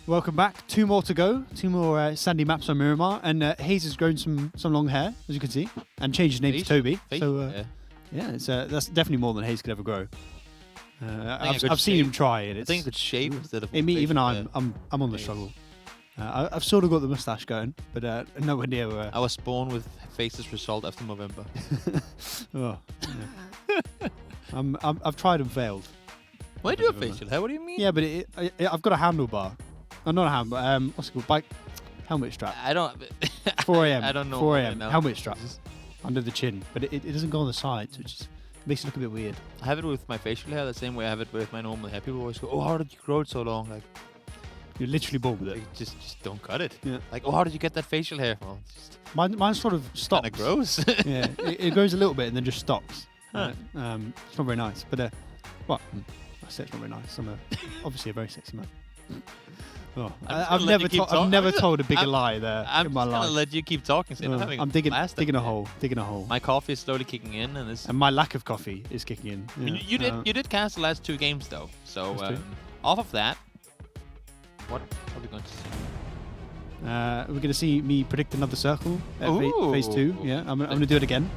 Welcome back. 2 more to go. 2 more sandy maps on Miramar. And Hayes has grown some long hair, as you can see, and changed his name to Toby. So, yeah, it's, that's definitely more than Hayes could ever grow. I've seen him try it. I think it's shave instead of even I'm on the struggle. I've sort of got the moustache going, but nowhere near. I was born with faces result after November. Oh, yeah. I've tried and failed. Why do you have facial hair? What do you mean? Yeah, but I've got a handlebar. Oh, not a handlebar. What's it called? Bike helmet strap. I don't. 4 a.m. I don't know. 4 a.m. helmet strap under the chin, but it doesn't go on the sides, which makes it look a bit weird. I have it with my facial hair the same way I have it with my normal hair. People always go, "Oh, how did you grow it so long?" Like, you're literally born with it. Like, just don't cut it. Yeah. Like, oh, how did you get that facial hair? Well, mine sort of stops. Kind of grows. Yeah, it grows a little bit and then just stops. Huh. It's not very nice, but well, I say it's not very nice. I'm obviously a very sexy man. Oh, I've never told a bigger lie there in my life. I'm gonna let you keep talking. So I'm digging a hole. My coffee is slowly kicking in, and my lack of coffee is kicking in. Yeah. You did cast the last 2 games though, so off of that, what are we going to see? We're going to see me predict another circle at phase 2. Yeah, I'm going to do it again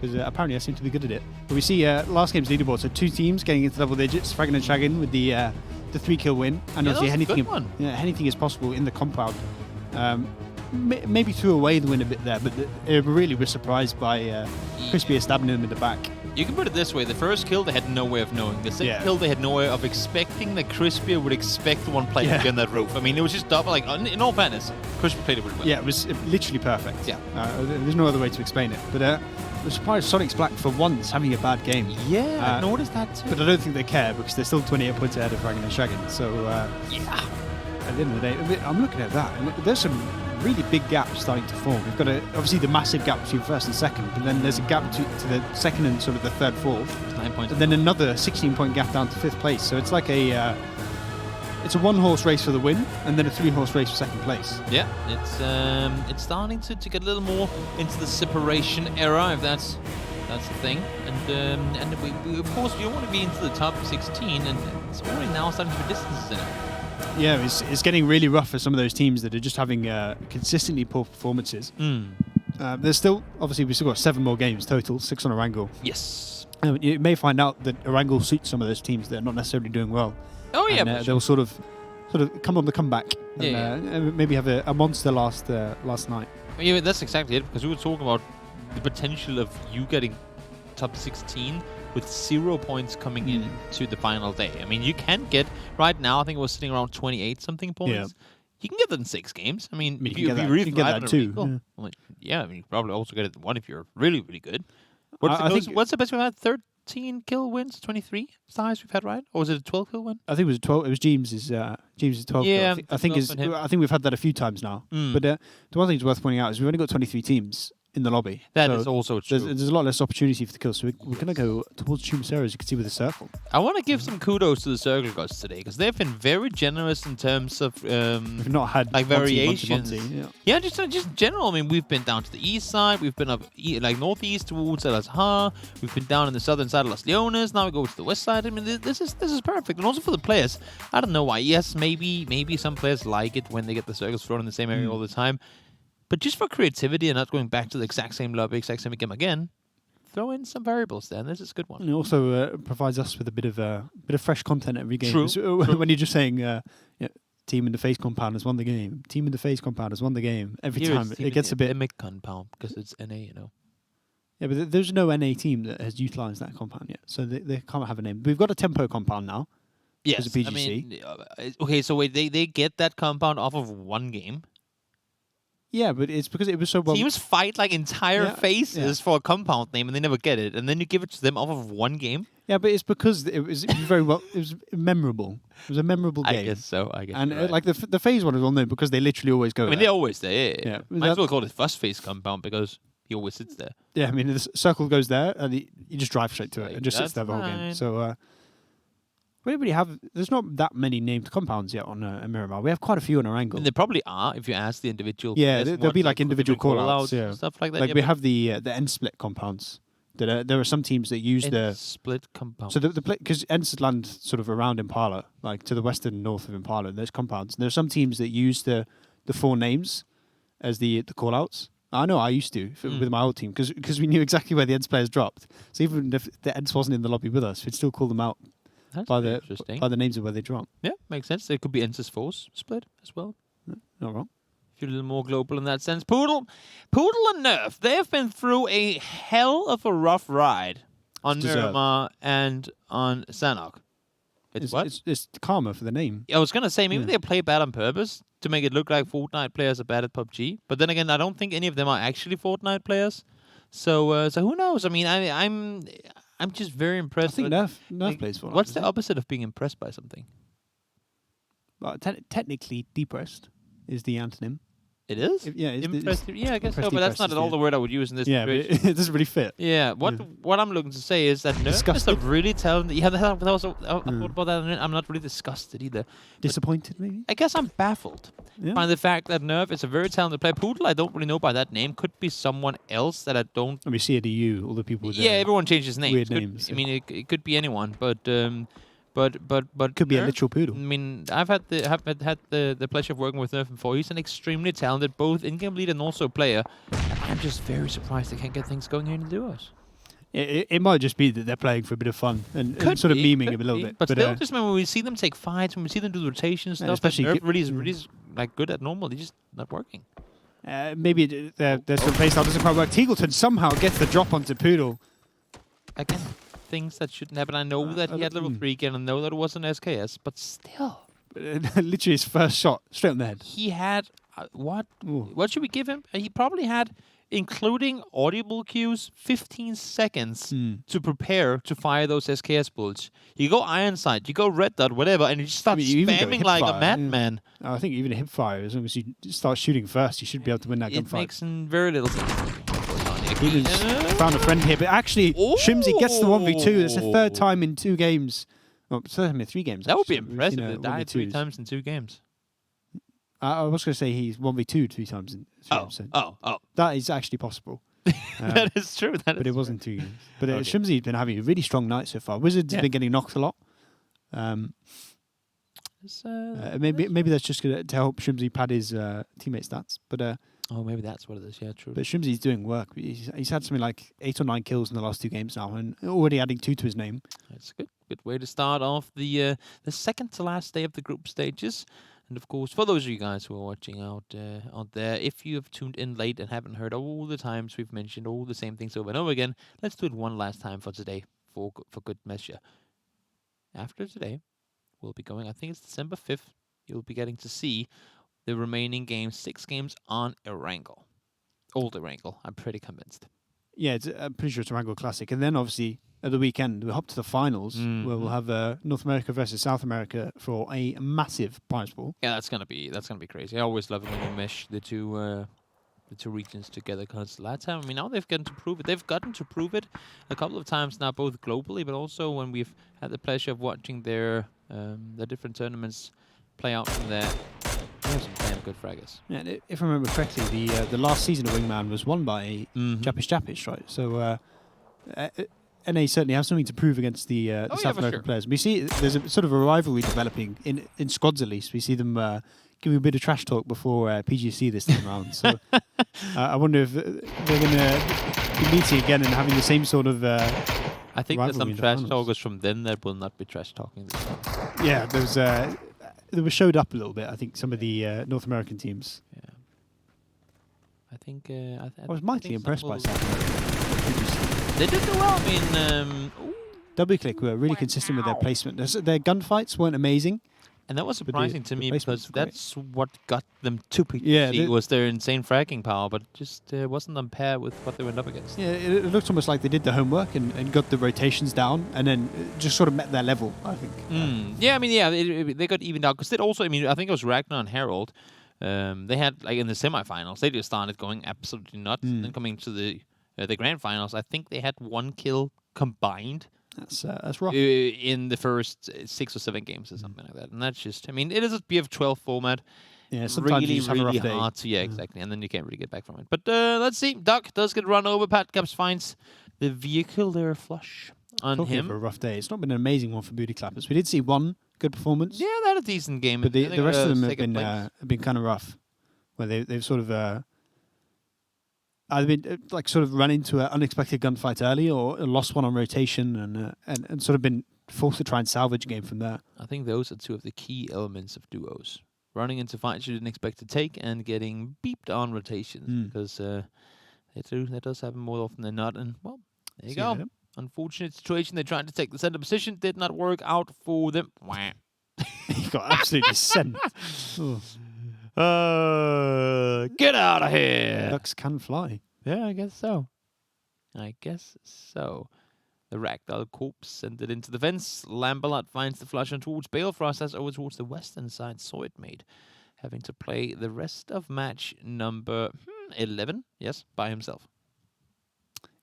because apparently I seem to be good at it. But we see last game's leaderboard, so 2 teams getting into double digits, fragging and shagging with the 3-kill win, and obviously anything is possible in the compound. Maybe threw away the win a bit there, but really was surprised by Crispy stabbing him in the back. You can put it this way: the first kill they had no way of knowing. The second kill they had no way of expecting that Crispy would expect one player to be on that roof. I mean, it was just double. Like in all fairness, Crispy played it really well. Yeah, it was literally perfect. Yeah, there's no other way to explain it. But I was surprised Sonic's Black for once having a bad game. Yeah, I noticed that too. But I don't think they care because they're still 28 points ahead of Fragging and Shagging. So yeah, at the end of the day, I'm looking at that, and there's some really big gaps starting to form. We've got obviously the massive gap between first and second, but then there's a gap to the second and sort of the third, fourth. 9 points. And then another 16-point gap down to 5th place. So it's like it's a 1-horse race for the win, and then a 3-horse race for second place. Yeah, it's starting to get a little more into the separation era, if that's the thing. And we of course you want to be into the top 16, and it's already now starting to be distances in it. Yeah, it's getting really rough for some of those teams that are just having consistently poor performances. There's still, obviously, we've still got 7 more games total, 6 on Erangel. Yes. You may find out that Erangel suits some of those teams that are not necessarily doing well. Oh yeah, and, they'll sort of come on the comeback and maybe have a monster last night. Yeah, that's exactly it, because we were talking about the potential of you getting top 16 with 0 points coming in to the final day. I mean, you can get, right now, I think it was sitting around 28 something points. Yeah. You can get that in 6 games. I mean, if you really get that too. I mean, you probably also get it in 1 if you're really, really good. What's the best we've had? 13 kill wins, 23 size we've had, right? Or was it a 12 kill win? I think it was 12. It was James's 12 yeah, kill. I think we've had that a few times now. But the one thing that's worth pointing out is we've only got 23 teams in the lobby. That is also true. There's a lot less opportunity for the kills, so we're going to go towards Chumacero, as you can see with the circle. I want to give some kudos to the circle gods today, because they've been very generous in terms of we've not had like variations. Yeah, just in general. I mean, we've been down to the east side, we've been up like northeast towards El Azhar, we've been down in the southern side of Las Leones, now we go to the west side. I mean, this is perfect, and also for the players. I don't know why. Yes, maybe some players like it when they get the circles thrown in the same area all the time. But just for creativity and not going back to the exact same lobby, exact same game again, throw in some variables there, and this is a good one. And it also provides us with a bit of fresh content every game. True. When you're just saying, team in the face compound has won the game, team in the face compound has won the game, every time it gets a bit... Endemic compound, because it's NA, you know. Yeah, but there's no NA team that has utilised that compound yet, so they can't have a name. We've got a tempo compound now. Yes, PGC. I mean, okay, so wait, they get that compound off of 1 game? Yeah, but it's because it was so well... Teams fight like entire phases for a compound name, and they never get it, and then you give it to them off of 1 game? Yeah, but it's because it was very well... It was memorable. It was a memorable game. I guess so. And like the phase one is well known because they literally always go there. I mean, they're always there, yeah. Might as well call it first phase compound because he always sits there. Yeah, I mean, the circle goes there, and you just drive straight to it and just sits there the whole game. So... we don't really have... There's not that many named compounds yet on Miramar. We have quite a few on Erangel. And there probably are if you ask the individual. Yeah, there'll be like individual call-outs. Stuff like that. Like we have the end split compounds. That there are some teams that use the split compound. So because Ents land sort of around Impala, like to the west and north of Impala, there's compounds. And there are some teams that use the 4 names as the call-outs. I know I used to with my old team because we knew exactly where the Ents players dropped. So even if the Ents wasn't in the lobby with us, we'd still call them out by the names of where they drop. Yeah, makes sense. There could be Ents Force split as well. No, not wrong. If you're a little more global in that sense. Poodle and Nerf, they have been through a hell of a rough ride on Miramar and on Sanhok. It's karma for the name. I was going to say, maybe they play bad on purpose to make it look like Fortnite players are bad at PUBG. But then again, I don't think any of them are actually Fortnite players. So who knows? I mean, I'm just very impressed. I think Nerf plays Fortnite. What's the opposite of being impressed by something? Well, technically, depressed is the antonym. It is? Impressed. Yeah, I guess so, but that's not at all the word I would use in this situation. Yeah, but it doesn't really fit. Yeah, what I'm looking to say is that Nerf is a really talented... Yeah, I thought about that, and I'm not really disgusted either. Disappointed, maybe? I guess I'm baffled by the fact that Nerf is a very talented player. Poodle, I don't really know by that name. Could be someone else that I don't... I mean, CADU, all the people with everyone changes names. Weird names. I mean, it could be anyone, but could be a literal poodle. I mean, I've had the pleasure of working with Nerf before. He's an extremely talented, both in-game lead and also player. And I'm just very surprised they can't get things going here in the duos. It might just be that they're playing for a bit of fun and sort of memeing him a little bit. But still, just when we see them take fights, when we see them do the rotation stuff, especially Nerf really is like good at normal. They're just not working. Maybe their sort of playstyle doesn't quite work. Teagleton somehow gets the drop onto Poodle. Again, things that shouldn't happen. I know that he had level 3 again, and know that it was an SKS, but still. Literally his first shot, straight on the head. He had, what should we give him? He probably had, including audible cues, 15 seconds to prepare to fire those SKS bullets. You go iron sight, you go red dot, whatever, and you just start spamming like a madman. I think even a hip fire, as long as you start shooting first, you should be able to win that gunfight. It makes very little sense. He found a friend here, but actually, Shimzy gets the 1v2. That's the third time in 2 games. Well, third time in 3 games. That would be impressive. He died 3 times in 2 games. I was going to say he's 1v2 3 times in 3 games. Oh. That is actually possible. That is true. But it wasn't 2 games. But Shimzy's been having a really strong night so far. Wizards have been getting knocked a lot. Maybe that's just to help Shimzy pad his teammate stats. But maybe that's what it is. Yeah, true. But Shimzy's doing work. He's had something like 8 or 9 kills in the last 2 games now, and already adding 2 to his name. That's good. Good way to start off the second to last day of the group stages. And of course, for those of you guys who are watching out there, if you have tuned in late and haven't heard all the times we've mentioned all the same things over and over again, let's do it one last time for today for good measure. After today, we'll be going, I think it's December 5th, you'll be getting to see the remaining games, 6 games on Erangel. Old Erangel, I'm pretty convinced. Yeah, I'm pretty sure it's Erangel Classic. And then obviously at the weekend, we hop to the finals where we'll have North America versus South America for a massive prize pool. Yeah, that's gonna be crazy. I always love it when you mesh the two regions together, because last time, I mean, now they've gotten to prove it. They've gotten to prove it a couple of times now, both globally, but also when we've had the pleasure of watching their different tournaments play out from there. They have some damn good fraggers. Yeah, if I remember correctly, the last season of Wingman was won by Japish, right? So NA certainly have something to prove against the South American players. We see there's a sort of a rivalry developing in squads, at least. We see them giving a bit of trash talk before PGC this time around. So I wonder if they're going to be meeting again and having the same sort of I think there's some trash talkers from then that will not be trash talking this time. Yeah, they were showed up a little bit, I think, some of the North American teams. Yeah. I think... I was mightily impressed by South America. They did do well. I mean... WClick were really consistent with their placement. Their gunfights weren't amazing. And that was surprising to me, because that's what got them to PGC, was their insane fragging power, but just wasn't on par with what they went up against. Yeah, it looked almost like they did the homework and got the rotations down, and then just sort of met their level, I think. Yeah, I mean, they got evened out, because they also, I mean, I think it was Ragnar and Harold. They had, like, in the semifinals, they just started going absolutely nuts, and then coming to the grand finals, I think they had 1 kill combined. That's rough. In the first 6 or 7 games or something like that. And that's just, I mean, it is a BF12 format. Yeah, sometimes really, you just have really a rough day. hard to, exactly. And then you can't really get back from it. But let's see. Duck does get run over. Pat Caps finds The vehicle there flush on Talking him. of a rough day, it's not been an amazing one for Booty Clappers. We did see one good performance. Yeah, they had a decent game. But the rest of them have been kind of rough, where they've sort of either been like sort of run into an unexpected gunfight early, or lost one on rotation, and sort of been forced to try and salvage a game from there. I think those are two of the key elements of duos: running into fights you didn't expect to take, and getting beeped on rotations, because that does happen more often than not. And well, there you go. Unfortunate situation. They tried to take the center position, did not work out for them. He got absolutely sent. Get out of here! Ducks can fly. Yeah, I guess so. The Ragdoll corpse sent it into the fence. Lamberlot finds the flush on towards Balefrost, as over towards the western side. Saw it made. Having to play the rest of match number 11, yes, by himself.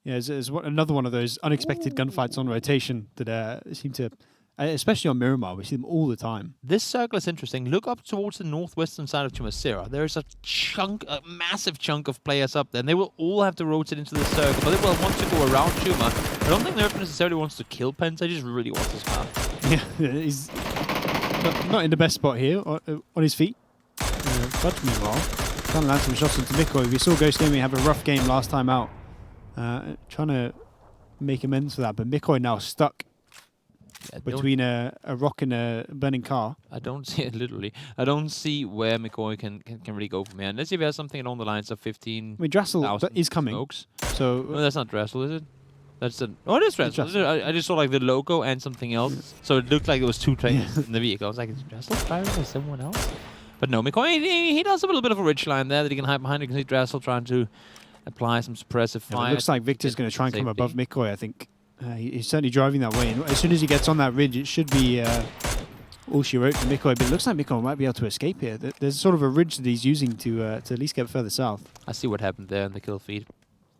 Yeah, it's another one of those unexpected gunfights on rotation that seem to, especially on Miramar, we see them all the time. This circle is interesting. Look up towards the northwestern side of Chumacera. There is a massive chunk of players up there, and they will all have to rotate into the circle, but they will want to go around Chuma. I don't think Nerf necessarily wants to kill Pence, I just really want his car. Yeah, he's not in the best spot here, on his feet. But meanwhile, trying to land some shots into Mikoi. We saw Ghost Gaming have a rough game last time out. Trying to make amends for that, but Mikoi now stuck between a rock and a burning car. I don't see it literally. I don't see where McCoy can really go from here. Unless if he has something along the lines of 15. I mean, Drassel is coming. Smokes. So no, that's not Drassel, is it? That's it is Drassel. I just saw like the logo and something else. Yeah. So it looked like there was two trains in the vehicle. I was like, is Drassel driving or someone else? But no, McCoy, he does a little bit of a ridge line there that he can hide behind. You can see Drassel trying to apply some suppressive fire. It looks like Victor's going to try and come above Mikoi, I think. He's certainly driving that way. And as soon as he gets on that ridge, it should be all she wrote for Mikoi. But it looks like Mikoi might be able to escape here. There's sort of a ridge that he's using to at least get further south. I see what happened there in the kill feed.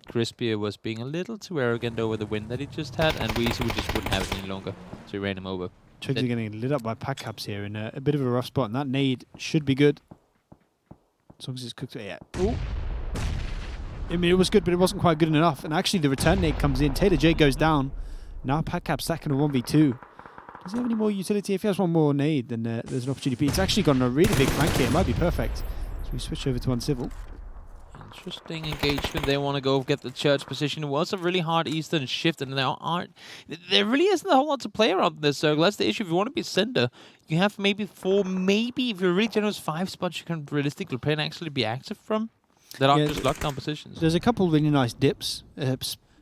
Crispier was being a little too arrogant over the win that he just had, and Weezy just wouldn't have it any longer. So he ran him over. Triggs are getting lit up by pack caps here in a bit of a rough spot, and that nade should be good. As long as it's cooked. Yeah. Ooh. I mean, it was good, but it wasn't quite good enough. And actually, the return nade comes in. Taylor J goes down. Now Packcap stacking a 1v2. Does he have any more utility? If he has one more nade, then there's an opportunity. It's actually got a really big flank here. It might be perfect. So we switch over to Uncivil. Interesting engagement. They want to go get the church position. It was a really hard eastern shift, and there really isn't a whole lot to play around in this circle. That's the issue. If you want to be center, you have maybe 4, maybe if you're really generous, 5 spots you can realistically play and actually be active from. That aren't just lockdown positions. There's a couple really nice dips,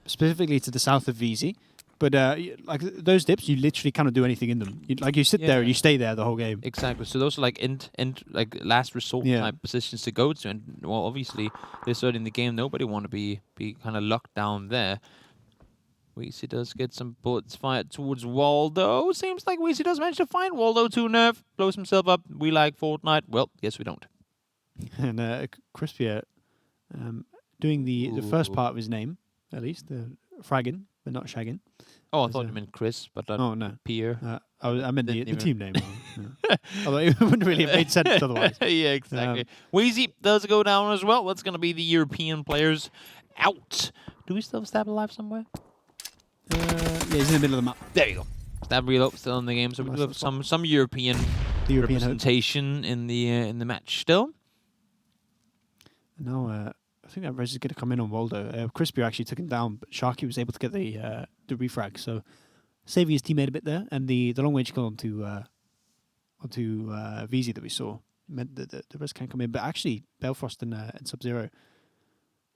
specifically to the south of VZ. But like those dips, you literally cannot do anything in them. You sit there and you stay there the whole game. Exactly. So those are like like last resort type positions to go to. And well, obviously, this early in the game, nobody want to be kind of locked down there. Weezy does get some bullets fired towards Waldo. Seems like Weezy does manage to find Waldo to nerf. Blows himself up. We like Fortnite. Well, yes, we don't. And Crispier doing the first part of his name, at least, the fragging, but not shagging. Oh, I thought you meant Chris, but not no. Pierre. I meant the team name. Although it wouldn't really have made sense otherwise. Yeah, exactly. Weezy does go down as well. That's going to be the European players out. Do we still have Stab Alive somewhere? Yeah, he's in the middle of the map. There you go. Stab Reload still in the game, so we do have some European representation in the match still. No, I think that res is going to come in on Waldo. Crispier actually took him down, but Sharky was able to get the refrag, so saving his teammate a bit there. And the long range kill onto VZ that we saw meant that the res can't come in. But actually, Belfrost and Sub-Zero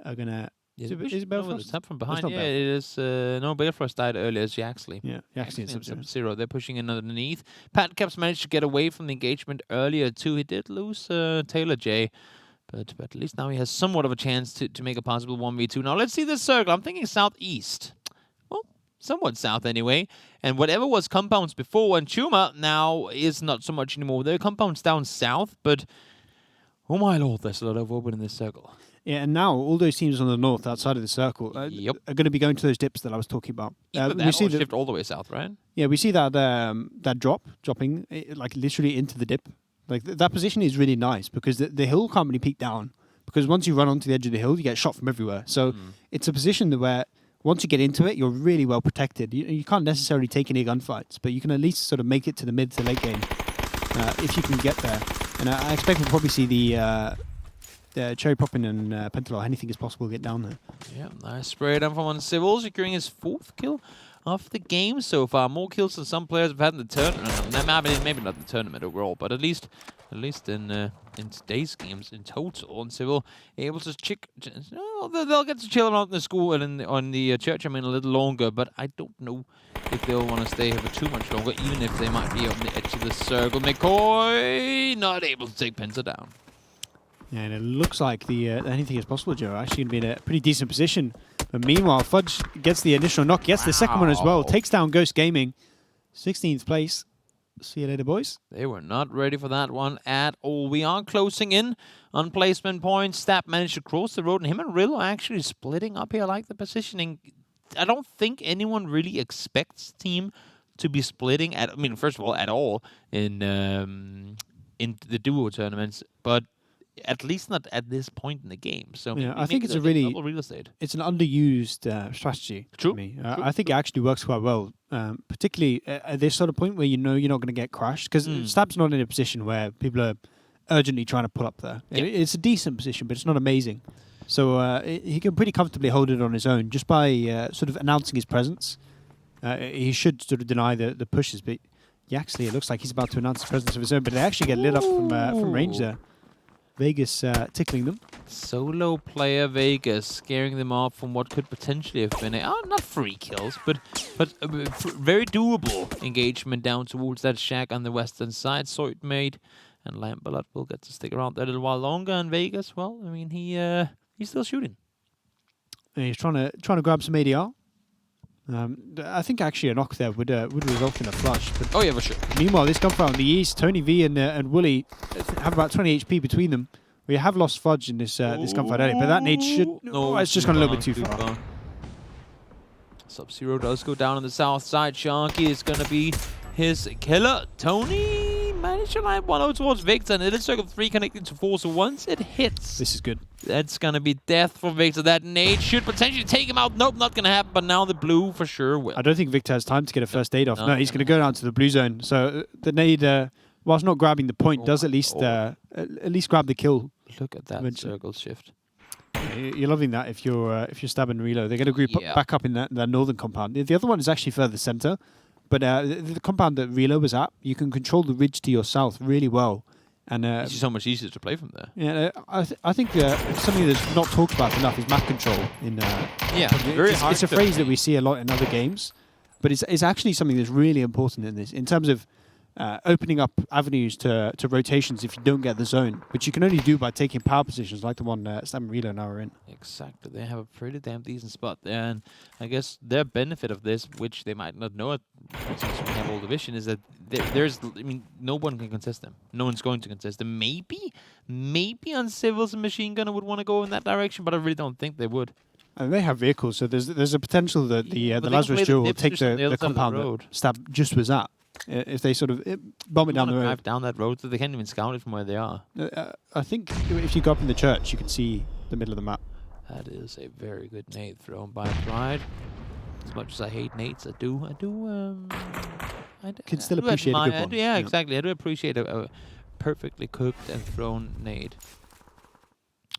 are going to... Is it Belfrost? It's from behind. Yeah, it is. No, Belfrost died earlier. It's Yaxley. Yeah, Yaxley and Sub-Zero. They're pushing in underneath. Pat Caps managed to get away from the engagement earlier too. He did lose Taylor J. But at least now he has somewhat of a chance to make a possible 1v2. Now let's see this circle. I'm thinking southeast. Well, somewhat south anyway. And whatever was compounds before and Chuma now is not so much anymore. There are compounds down south, but oh my lord, there's a lot of open in this circle. Yeah, and now all those teams on the north outside of the circle are going to be going to those dips that I was talking about. We see shift all the way south, right? Yeah, we see that that dropping like literally into the dip. Like that position is really nice because the hill can't really peek down because once you run onto the edge of the hill, you get shot from everywhere. So it's a position where once you get into it, you're really well protected. You can't necessarily take any gunfights, but you can at least sort of make it to the mid to late game if you can get there. And I expect we'll probably see the Cherry Poppin and Pentalol. Anything is possible to get down there. Yeah, nice spray down from Uncivil, securing his 4th kill of the game so far. More kills than some players have had in the tournament. Maybe not the tournament overall, but at least in today's games in total. Uncivil able to they'll get to chill around in the school and on the church. I mean, a little longer, but I don't know if they'll want to stay here for too much longer, even if they might be on the edge of the circle. McCoy not able to take Penta down. Yeah, and it looks like the anything is possible, Joe. Actually going to be in a pretty decent position. But meanwhile, Fudge gets the initial knock, gets the second one as well, takes down Ghost Gaming. 16th place. See you later, boys. They were not ready for that one at all. We are closing in on placement points. Stab managed to cross the road, and him and Rillo actually splitting up here. I like the positioning. I don't think anyone really expects team to be splitting first of all, at all in the duo tournaments, but at least not at this point in the game. So yeah, I think it's a really real estate. It's an underused strategy. True. To me. I think it actually works quite well, particularly at this sort of point where you know you're not going to get crashed, because Stab's not in a position where people are urgently trying to pull up there. Yeah. It's a decent position, but it's not amazing. So he can pretty comfortably hold it on his own just by sort of announcing his presence. He should sort of deny the pushes, but Yaxley, it looks like he's about to announce the presence of his own, but they actually get lit up from range there. Vegas tickling them. Solo player Vegas scaring them off from what could potentially have been not free kills, but very doable engagement down towards that shack on the western side. Soit made, and Lambalot will get to stick around there a little while longer. And Vegas, well, I mean, he's still shooting. And he's trying to grab some ADR. I think actually a knock there would result in a flush. But oh yeah, for sure. Meanwhile, this gunfight on the east, Tony V and Wooly have about 20 HP between them. We have lost Fudge in this gunfight earlier, but that nade should... No, it's just gone a little bit too far. Sub-Zero does go down on the south side. Sharky is going to be his killer. Tony managed to line 1-0 towards Victor, and it is circle 3 connected to 4, so once it hits... This is good. That's going to be death for Victor. That nade should potentially take him out. Nope, not going to happen, but now the blue for sure will. I don't think Victor has time to get a first aid off. No, he's going to go down to the blue zone. So the nade, whilst not grabbing the point, does at least grab the kill. Look at that circle shift. You're loving that if you're stabbing Reload. They're going to group back up in that northern compound. The other one is actually further center, but the compound that Reload was at, you can control the ridge to your south really well. And it's so much easier to play from there. Yeah, I think something that's not talked about enough is map control. It's a phrase that we see a lot in other games, but it's actually something that's really important in this, in terms of opening up avenues to rotations if you don't get the zone, which you can only do by taking power positions like the one Stab and Reload now are in. Exactly. They have a pretty damn decent spot there, and I guess their benefit of this, which they might not know it since we have all the vision, is that no one can contest them. No one's going to contest them. Maybe on Civils and Machine Gunner would want to go in that direction, but I really don't think they would. And they have vehicles, so there's a potential that the Lazarus Jewel will take the compound that Stab just was at. If they sort of bomb it down the road. Drive down that road, so they can't even scout it from where they are. I think if you go up in the church, you can see the middle of the map. That is a very good nade thrown by Pride. As much as I hate nades, I can still appreciate a good one. Yeah, exactly. I do appreciate a perfectly cooked and thrown nade.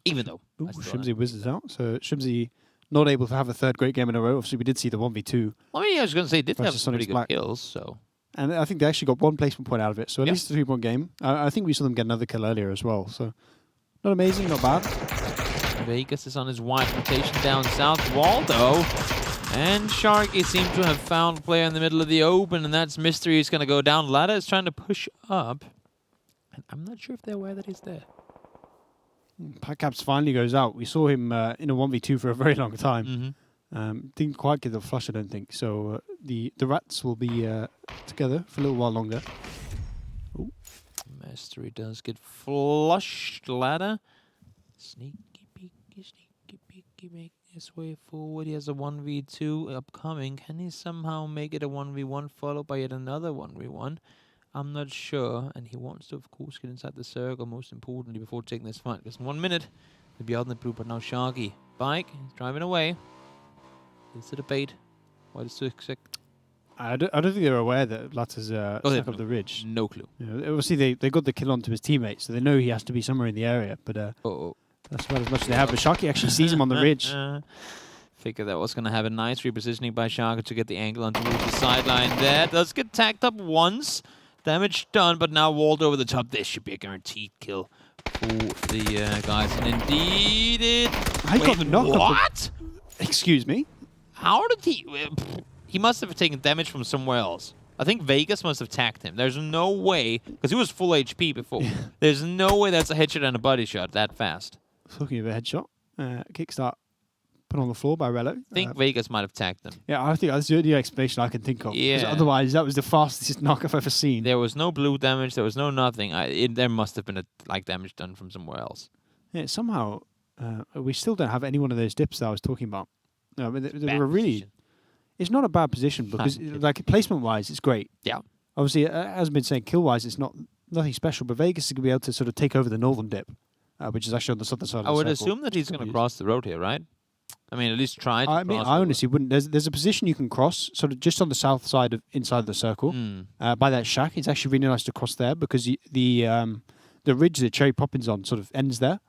Even though... Shimzy whizzes out. So Shimzy not able to have a third great game in a row. Obviously, we did see the 1v2. I mean, I was going to say, did have some pretty good kills, so... And I think they actually got one placement point out of it. So at least a 3-point game. I think we saw them get another kill earlier as well. So not amazing, not bad. Vegas is on his wide rotation down south. Waldo and Sharky seem to have found a player in the middle of the open, and that's Mystery is going to go down. Lada is trying to push up. And I'm not sure if they're aware that he's there. Packcaps finally goes out. We saw him in a 1v2 for a very long time. Mm-hmm. Didn't quite get the flush, I don't think. So the rats will be together for a little while longer. Ooh. Mystery does get flushed. Ladder. Sneaky peeky, make his way forward. He has a 1v2 upcoming. Can he somehow make it a 1v1 followed by yet another 1v1? I'm not sure. And he wants to, of course, get inside the circle, most importantly, before taking this fight. Because in 1 minute, he'll be out in the blue, but now Sharky. Bike, he's driving away. Is it a bait? What is it? I don't think they're aware that Lat has stuck up the ridge. No clue. You know, obviously, they got the kill onto his teammate, so they know he has to be somewhere in the area. But that's about as much as they have. But Sharky actually sees him on the ridge. Figure that was going to have a nice repositioning by Sharky to get the angle onto the sideline there. Does get tagged up once. Damage done, but now walled over the top. This should be a guaranteed kill for the guys. And indeed it... I got the knock. What? Excuse me? How did he... He must have taken damage from somewhere else. I think Vegas must have tagged him. There's no way... Because he was full HP before. There's no way that's a headshot and a body shot that fast. Talking of a headshot. Kickstart put on the floor by Rello. I think Vegas might have tagged them. Yeah, I think that's the only explanation I can think of. Yeah. Otherwise, that was the fastest knock I've ever seen. There was no blue damage. There was no nothing. There must have been a damage done from somewhere else. Yeah, somehow we still don't have any one of those dips that I was talking about. No, I mean, they were really. Position. It's not a bad position because, like, placement-wise, it's great. Yeah. Obviously, as I've been saying, kill-wise, it's nothing special. But Vegas is going to be able to sort of take over the northern dip, which is actually on the southern side of the circle. I would assume that he's going to cross the road here, right? I mean, at least try to I honestly wouldn't. There's a position you can cross, sort of just on the south side of inside the circle, by that shack. It's actually really nice to cross there because the ridge that Cherry Poppins on sort of ends there.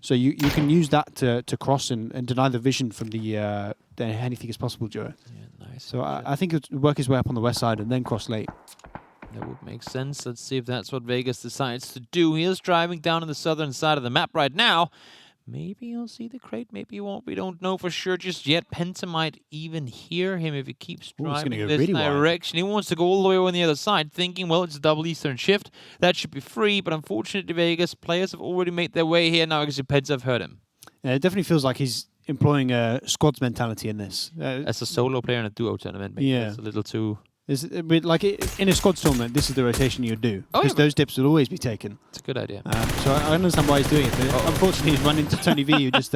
So you can use that to cross and deny the vision from the anything is possible, Joe. Yeah, nice. So I think it would work his way up on the west side and then cross late. That would make sense. Let's see if that's what Vegas decides to do. He is driving down on the southern side of the map right now. Maybe he'll see the crate, maybe he won't. We don't know for sure just yet. Penta might even hear him if he keeps driving this direction. He wants to go all the way on the other side, thinking, well, it's a double Eastern shift. That should be free, but unfortunately, Vegas players have already made their way here. Now, because Penta have heard him. Yeah, it definitely feels like he's employing a squads mentality in this. As a solo player in a duo tournament, maybe that's a little too... Like in a squad tournament, this is the rotation you'd do because those dips would always be taken. It's a good idea. So I understand why he's doing it, but unfortunately, he's run into Tony V, who just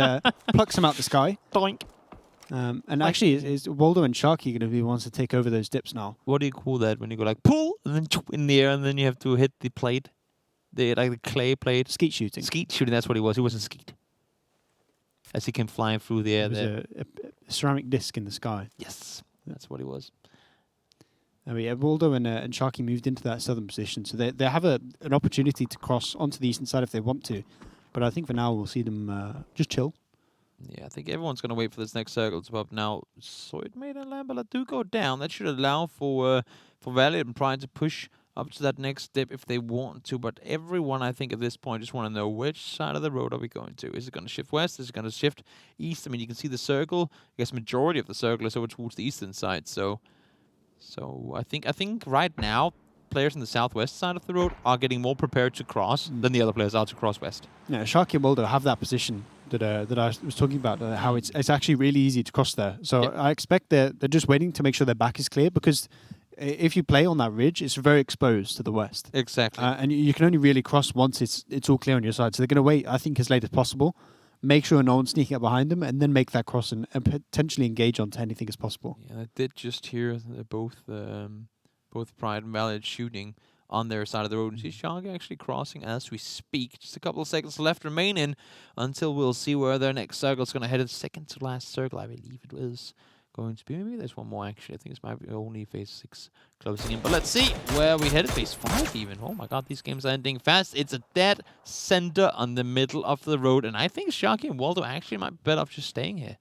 plucks him out the sky. Doink. And actually, is Waldo and Sharky going to be the ones to take over those dips now? What do you call that when you go like pull and then in the air and then you have to hit the plate, the clay plate? Skeet shooting. Skeet shooting. That's what he was. He wasn't skeet. As he came flying through the air, there. A ceramic disc in the sky. Yes, that's what he was. Waldo and Sharky moved into that southern position, so they have an opportunity to cross onto the eastern side if they want to. But I think for now we'll see them just chill. Yeah, I think everyone's going to wait for this next circle to pop. Now, Soydmate and Lambala do go down. That should allow for Valiant and Pride to push up to that next dip if they want to. But everyone, I think, at this point just want to know which side of the road are we going to. Is it going to shift west? Is it going to shift east? I mean, you can see the circle. I guess majority of the circle is over towards the eastern side. So I think right now, players on the southwest side of the road are getting more prepared to cross than the other players are to cross west. Yeah, Sharky and Waldo have that position that I was talking about, how it's actually really easy to cross there. So I expect they're just waiting to make sure their back is clear, because if you play on that ridge, it's very exposed to the west. Exactly. And you can only really cross once it's all clear on your side. So they're going to wait, I think, as late as possible, make sure no one's sneaking up behind them, and then make that cross and potentially engage onto anything as possible. Yeah, I did just hear both Pride and Valiant shooting on their side of the road. And see Sharky actually crossing as we speak. Just a couple of seconds left remaining until we'll see where their next circle is going to head. The second to last circle, I believe it was going to be. Maybe there's one more, actually. I think this might be only phase 6 closing in. But let's see where we headed. Phase 5 even. Oh my god, these games are ending fast. It's a dead center on the middle of the road. And I think Sharky and Waldo actually might be better off just staying here.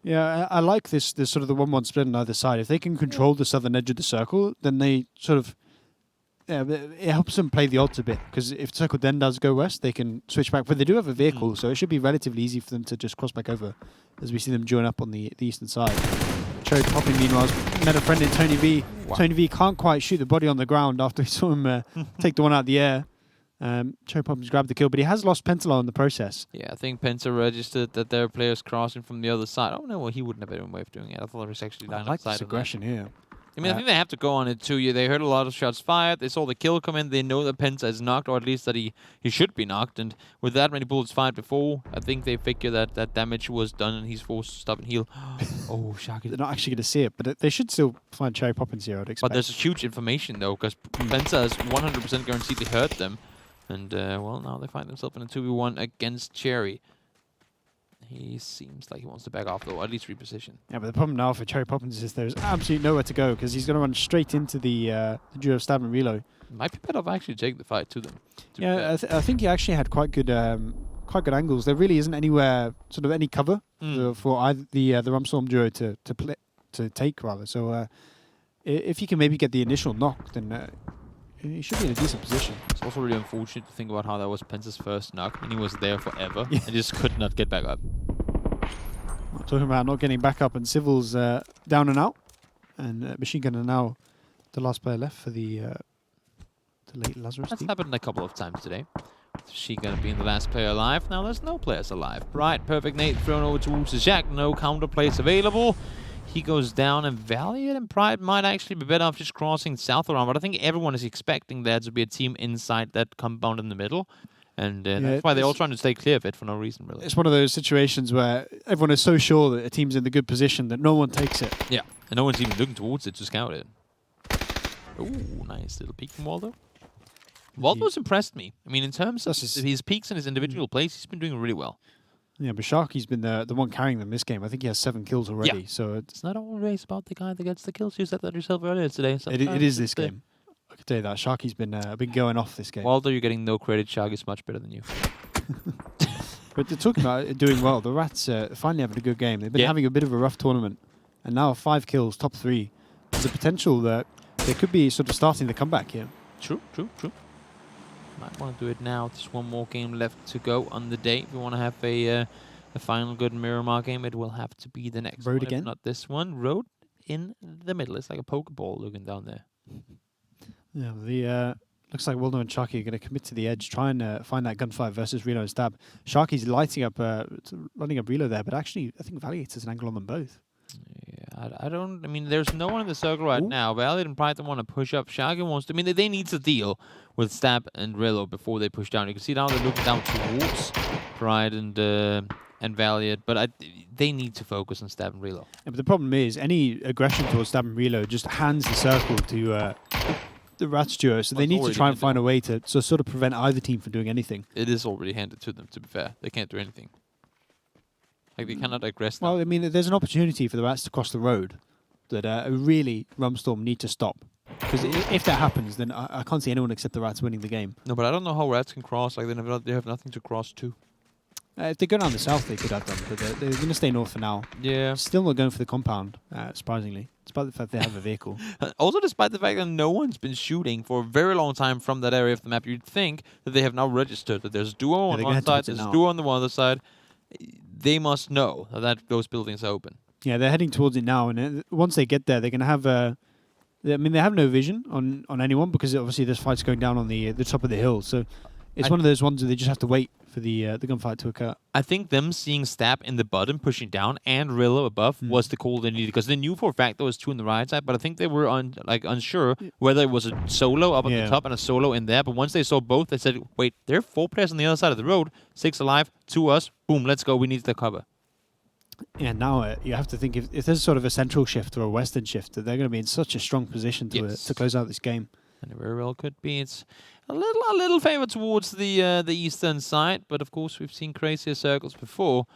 Yeah, I like this sort of the 1-1 split on either side. If they can control the southern edge of the circle, then they sort of... Yeah, it helps them play the odds a bit, because if the circle then does go west, they can switch back. But they do have a vehicle, so it should be relatively easy for them to just cross back over as we see them join up on the eastern side. Cherry Poppin, meanwhile, met a friend in Tony V. Wow. Tony V can't quite shoot the body on the ground after we saw him take the one out of the air. Cherry Poppins grabbed the kill, but he has lost Pentala in the process. Yeah, I think Penta registered that there are players crossing from the other side. Oh no, well, he wouldn't have been a way of doing it. I thought it was actually down like this aggression here. I mean, I think they have to go on it too. They heard a lot of shots fired. They saw the kill come in. They know that Penta is knocked, or at least that he should be knocked. And with that many bullets fired before, I think they figure that damage was done and he's forced to stop and heal. Oh, Sharky. They're not actually going to see it, but they should still find Cherry Poppins here, I'd expect. But there's huge information, though, because Penta is 100% guaranteed to hurt them. And, well, now they find themselves in a 2v1 against Cherry. He seems like he wants to back off, though, or at least reposition. Yeah, but the problem now for Cherry Poppins is there's absolutely nowhere to go because he's going to run straight into the duo of Stab and Reload. Might be better off actually taking the fight to them. Yeah, I think he actually had quite good angles. There really isn't anywhere, sort of any cover for either the Rumstorm duo to take rather. So if you can maybe get the initial knock, then he should be in a decent position. It's also really unfortunate to think about how that was Pence's first knock, and he was there forever and just could not get back up. I'm talking about not getting back up, and Civil's down and out, and Machine Gun are now the last player left for the late Lazarus That's team. happened a couple of times today. Machine Gun being the last player alive. Now there's no players alive. Right, perfect nade thrown over towards the Jack. No counter plays available. He goes down, and Valiant and Pride might actually be better off just crossing south around, but I think everyone is expecting there to be a team inside that compound in the middle, and that's why they're all trying to stay clear of it for no reason, really. It's one of those situations where everyone is so sure that a team's in the good position that no one takes it. Yeah, and no one's even looking towards it to scout it. Ooh, nice little peek from Waldo. Waldo's impressed me. I mean, in terms of his peaks and his individual plays, he's been doing really well. Yeah, but Sharky's been the one carrying them this game. I think he has 7 kills already. Yeah. So it's not always about the guy that gets the kills. You said that yourself earlier today. It is this game. I can tell you that. Sharky's been going off this game. Waldo, you're getting no credit. Sharky's much better than you. But they're talking about doing well. The Rats finally having a good game. They've been having a bit of a rough tournament. And now 5 kills, top 3. There's a potential that they could be sort of starting the comeback here. True. Might want to do it now. There's one more game left to go on the day. If we want to have a final good Miramar game, it will have to be the next Road one, again? if not this one. Road in the middle. It's like a Pokeball looking down there. Yeah, the looks like Waldo and Sharky are going to commit to the edge, try and find that gunfight versus Reload and Stab. Sharky's lighting up, running up Reload there, but actually I think Valiant has an angle on them both. Yeah, I mean, there's no one in the circle right now. Valiant and Pride don't want to push up. Sharky wants to. I mean, they need to deal with Stab and Reload before they push down. You can see now they're looking down towards Pride and Valiant, but they need to focus on Stab and Reload. Yeah, but the problem is any aggression towards Stab and Reload just hands the circle to the Rats duo, so they need to try and find a way to sort of prevent either team from doing anything. It is already handed to them, to be fair. They can't do anything. Like, they cannot aggress now. Well, I mean, there's an opportunity for the Rats to cross the road that really Rumstorm need to stop. Because if that happens, then I can't see anyone except the Rats winning the game. No, but I don't know how Rats can cross. Like, they have nothing to cross to. If they go down the south, they could have done, but they're going to stay north for now. Yeah. Still not going for the compound, surprisingly, despite the fact they have a vehicle. Also, despite the fact that no one's been shooting for a very long time from that area of the map, you'd think that they have now registered that there's a duo on one side, there's a duo on the other side. They must know that those buildings are open. Yeah, they're heading towards it now, and once they get there, they're going to have I mean, they have no vision on anyone because obviously there's fights going down on the top of the hill. So it's one of those ones where they just have to wait for the gunfight to occur. I think them seeing Stab in the bottom pushing down and Rillo above was the call they needed, because they knew for a fact there was 2 on the right side, but I think they were unsure whether it was a solo up on the top and a solo in there. But once they saw both, they said, wait, there are 4 players on the other side of the road, 6 alive, 2 us, boom, let's go, we need the cover. Yeah, now you have to think if there's sort of a central shift or a western shift, that they're going to be in such a strong position to close out this game. And it very well could be. It's a little favor towards the eastern side, but of course we've seen crazier circles before.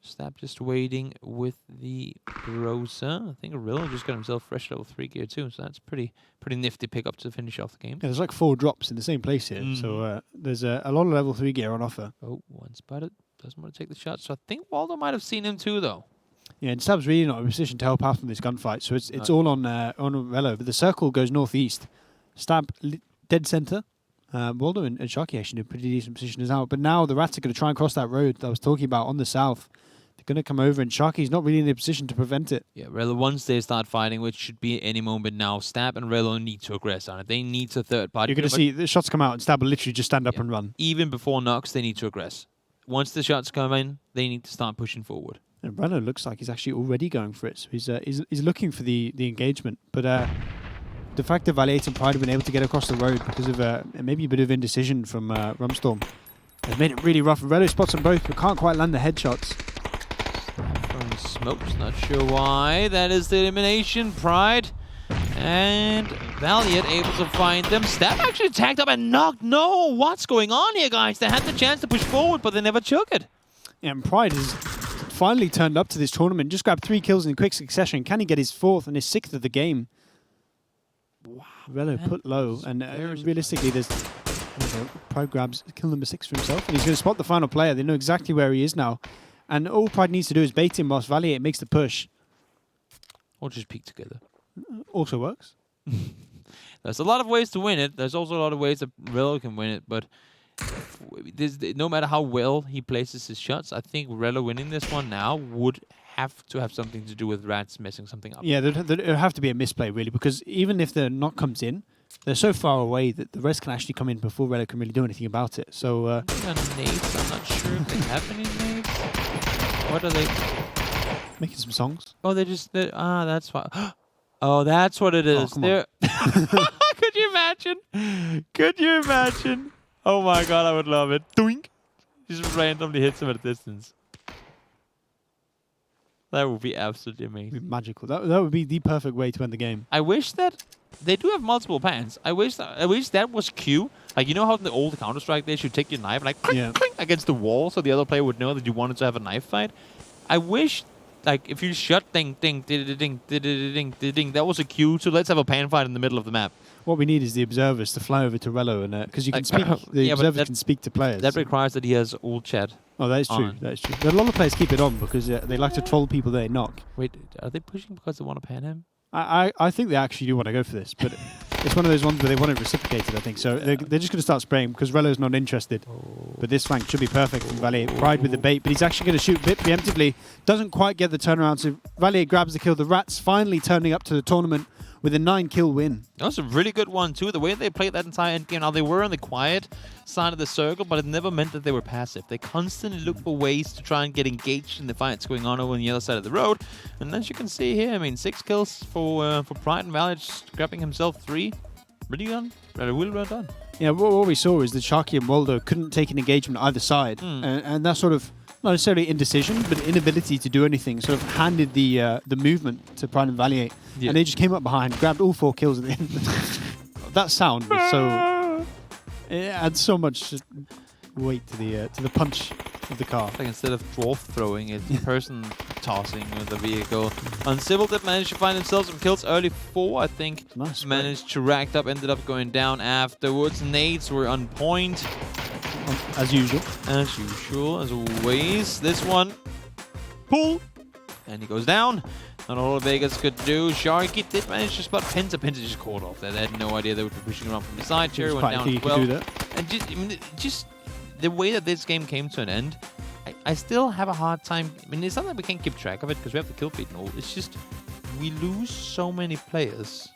Stab just waiting with the Rosa. I think Arillo just got himself fresh level 3 gear too, so that's pretty nifty pickup to finish off the game. Yeah, there's like 4 drops in the same place here, so there's a lot of level 3 gear on offer. Oh, one spotted. Doesn't want to take the shot, so I think Waldo might have seen him too, though. Yeah, and Stab's really not in a position to help out in this gunfight, so it's all on Rello. But the circle goes northeast. Stab dead center. Waldo and Sharky actually in a pretty decent position as out. But now the Rats are going to try and cross that road that I was talking about on the south. They're going to come over, and Sharky's not really in a position to prevent it. Yeah, Rello, once they start fighting, which should be any moment now, Stab and Rello need to aggress on it. They need to third party. You're going to see the shots come out, and Stab will literally just stand up and run. Even before knocks, they need to aggress. Once the shots come in, they need to start pushing forward. And Rello looks like he's actually already going for it. So he's looking for the engagement. But the fact that Valiant and Pride have been able to get across the road because of maybe a bit of indecision from Rumstorm has made it really rough. Rello spots them both, but can't quite land the headshots. Throwing smokes, not sure why. That is the elimination. Pride and Valiant able to find them. Stab actually tagged up and knocked. No, what's going on here, guys? They had the chance to push forward, but they never took it. And Pride has finally turned up to this tournament. Just grabbed 3 kills in quick succession. Can he get his 4th and his 6th of the game? Wow. Relo put low. And realistically, there's Pride grabs kill number 6 for himself. And he's going to spot the final player. They know exactly where he is now. And all Pride needs to do is bait him whilst Valiant makes the push. Or just peek together. Also works. There's a lot of ways to win it. There's also a lot of ways that Relo can win it. But no matter how well he places his shots, I think Relo winning this one now would have to have something to do with Rats messing something up. Yeah, there'd have to be a misplay, really, because even if the knock comes in, they're so far away that the rest can actually come in before Relo can really do anything about it. So, nades, I'm not sure if they have any nades. What are they? Making some songs. Oh, that's why. Oh, that's what it is. Oh, Could you imagine? Could you imagine? Oh my god, I would love it. Doink! Just randomly hits him at a distance. That would be absolutely amazing. Magical. That would be the perfect way to end the game. I wish that they do have multiple pans. I wish that was Q. Like, you know how in the old Counter-Strike they should take your knife and like clink, clink against the wall so the other player would know that you wanted to have a knife fight. I wish, like, if you shot ding ding ding ding ding ding ding ding, that was a cue. So let's have a pan fight in the middle of the map. What we need is the observers to fly over to Relo, and because you can speak, the observers can speak to players. That requires that he has all chat. Oh, that is true. That is true. But a lot of players keep it on because they like to troll people they knock. Wait, are they pushing because they want to pan him? I think they actually do want to go for this, but it's one of those ones where they want it reciprocated, I think. So they're just going to start spraying because Relo's not interested. But this flank should be perfect from Valier. Pride with the bait, but he's actually going to shoot a bit preemptively. Doesn't quite get the turnaround, so Valier grabs the kill. The Rats finally turning up to the tournament with a 9-kill win. That was a really good one, too. The way they played that entire end game. Now, they were on the quiet side of the circle, but it never meant that they were passive. They constantly looked for ways to try and get engaged in the fights going on over on the other side of the road. And as you can see here, I mean, 6 kills for Pride and Valier, just grabbing himself 3. Really done. Really well done. Yeah, what we saw is that Sharky and Waldo couldn't take an engagement either side. And that sort of, not necessarily indecision, but inability to do anything, sort of handed the movement to Pride and Valier. Yeah. And they just came up behind, grabbed all 4 kills at the end. That sound was so... It adds so much weight to the punch of the car. Like instead of dwarf throwing, it's person tossing with the vehicle. Uncivil did manage to find themselves some kills early. 4, I think. Nice. Managed to rack up, ended up going down afterwards. Nades were on point. As usual. As usual, as always. This one, pull, and he goes down. Not a whole Vegas could do. Sharky did manage to spot Pinta. Pinta just caught off there. They had no idea they would be pushing around from the side. Cherry went down as well. Do that. And just the way that this game came to an end, I still have a hard time. I mean, it's not that we can't keep track of it because we have the kill feed and all. It's just we lose so many players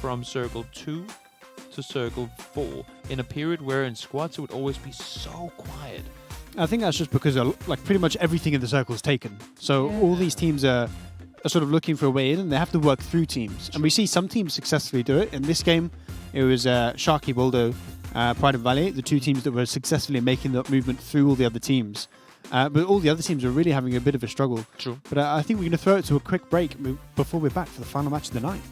from Circle 2 to Circle 4 in a period where in squads it would always be so quiet. I think that's just because like pretty much everything in the circle is taken. So all these teams are sort of looking for a way in, and they have to work through teams. And we see some teams successfully do it. In this game, it was Sharky, Waldo, Pride and Valier, the 2 teams that were successfully making that movement through all the other teams. But all the other teams are really having a bit of a struggle. True. But I think we're going to throw it to a quick break before we're back for the final match of the night.